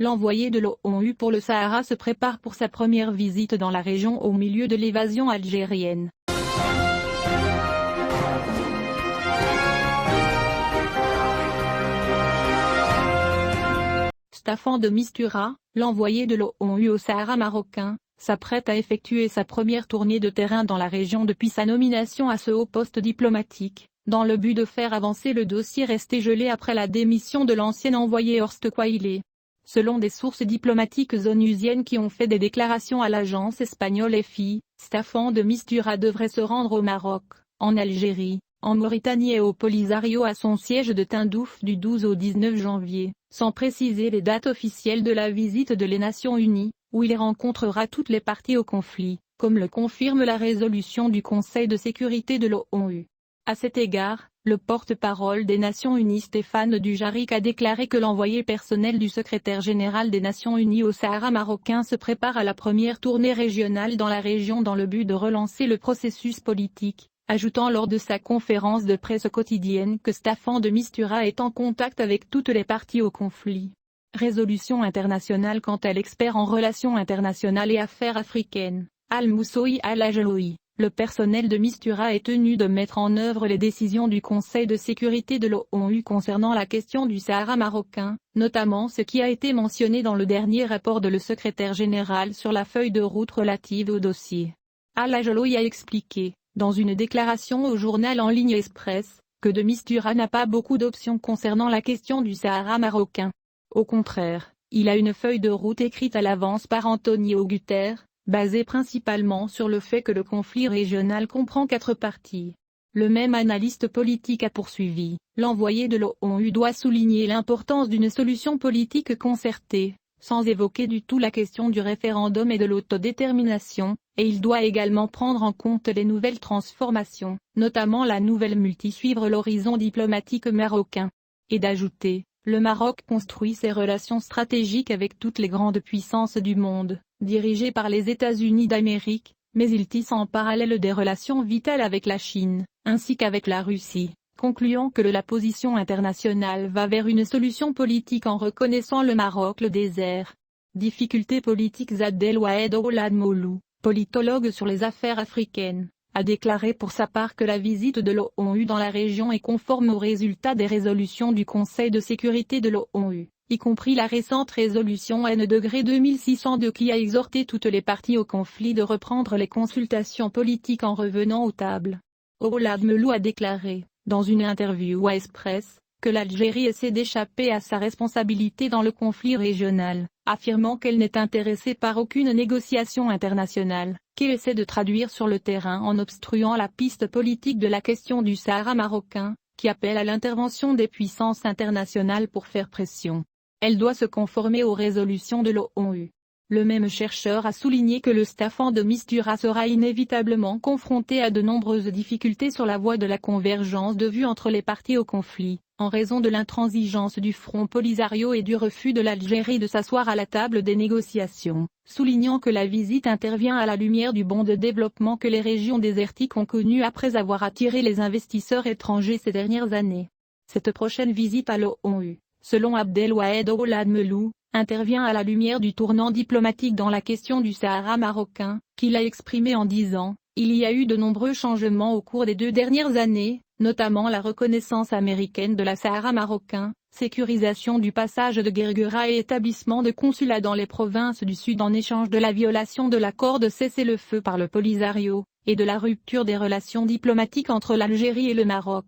l'envoyé de l'ONU pour le Sahara se prépare pour sa première visite dans la région au milieu de l'évasion algérienne. Staffan de Mistura, l'envoyé de l'ONU au Sahara marocain, s'apprête à effectuer sa première tournée de terrain dans la région depuis sa nomination à ce haut poste diplomatique, dans le but de faire avancer le dossier resté gelé après la démission de l'ancien envoyé Horst Quayle. Selon des sources diplomatiques onusiennes qui ont fait des déclarations à l'agence espagnole FI, Staffan de Mistura devrait se rendre au Maroc, en Algérie, en Mauritanie et au Polisario à son siège de Tindouf du 12 au 19 janvier, sans préciser les dates officielles de la visite de les Nations Unies, où il rencontrera toutes les parties au conflit, comme le confirme la résolution du Conseil de sécurité de l'ONU. À cet égard, le porte-parole des Nations Unies Stéphane Dujarric a déclaré que l'envoyé personnel du secrétaire général des Nations Unies au Sahara marocain se prépare à la première tournée régionale dans la région dans le but de relancer le processus politique, ajoutant lors de sa conférence de presse quotidienne que Staffan de Mistura est en contact avec toutes les parties au conflit. Résolution internationale. Quant à l'expert en relations internationales et affaires africaines, Al-Moussoui Al-Ajloui, le personnel de Mistura est tenu de mettre en œuvre les décisions du Conseil de sécurité de l'ONU concernant la question du Sahara marocain, notamment ce qui a été mentionné dans le dernier rapport de le secrétaire général sur la feuille de route relative au dossier. Al-Ajloui a expliqué, dans une déclaration au journal en ligne Express, que de Mistura n'a pas beaucoup d'options concernant la question du Sahara marocain. Au contraire, il a une feuille de route écrite à l'avance par Antonio Guterres, basée principalement sur le fait que le conflit régional comprend 4 parties. Le même analyste politique a poursuivi, l'envoyé de l'ONU doit souligner l'importance d'une solution politique concertée, sans évoquer du tout la question du référendum et de l'autodétermination, et il doit également prendre en compte les nouvelles transformations, notamment la nouvelle suivre l'horizon diplomatique marocain. Et d'ajouter, le Maroc construit ses relations stratégiques avec toutes les grandes puissances du monde, dirigées par les États-Unis d'Amérique, mais il tisse en parallèle des relations vitales avec la Chine, ainsi qu'avec la Russie, concluant que la position internationale va vers une solution politique en reconnaissant le Maroc le désert. Difficultés politiques. Abdelwahed Ould Moulou, politologue sur les affaires africaines, a déclaré pour sa part que la visite de l'ONU dans la région est conforme aux résultats des résolutions du Conseil de sécurité de l'ONU, y compris la récente résolution N-2602 qui a exhorté toutes les parties au conflit de reprendre les consultations politiques en revenant aux tables. Ould Moulou a déclaré, dans une interview à Express, que l'Algérie essaie d'échapper à sa responsabilité dans le conflit régional, affirmant qu'elle n'est intéressée par aucune négociation internationale, qu'elle essaie de traduire sur le terrain en obstruant la piste politique de la question du Sahara marocain, qui appelle à l'intervention des puissances internationales pour faire pression. Elle doit se conformer aux résolutions de l'ONU. Le même chercheur a souligné que le Staffan de Mistura sera inévitablement confronté à de nombreuses difficultés sur la voie de la convergence de vues entre les parties au conflit, en raison de l'intransigeance du Front Polisario et du refus de l'Algérie de s'asseoir à la table des négociations, soulignant que la visite intervient à la lumière du bond de développement que les régions désertiques ont connu après avoir attiré les investisseurs étrangers ces dernières années. Cette prochaine visite à l'ONU, selon Abdelwahed Ould Moulou, intervient à la lumière du tournant diplomatique dans la question du Sahara marocain, qu'il a exprimé en disant « Il y a eu de nombreux changements au cours des 2 dernières années, notamment la reconnaissance américaine de la Sahara marocain, sécurisation du passage de Guerguera et établissement de consulats dans les provinces du Sud en échange de la violation de l'accord de cessez-le-feu par le Polisario, et de la rupture des relations diplomatiques entre l'Algérie et le Maroc. »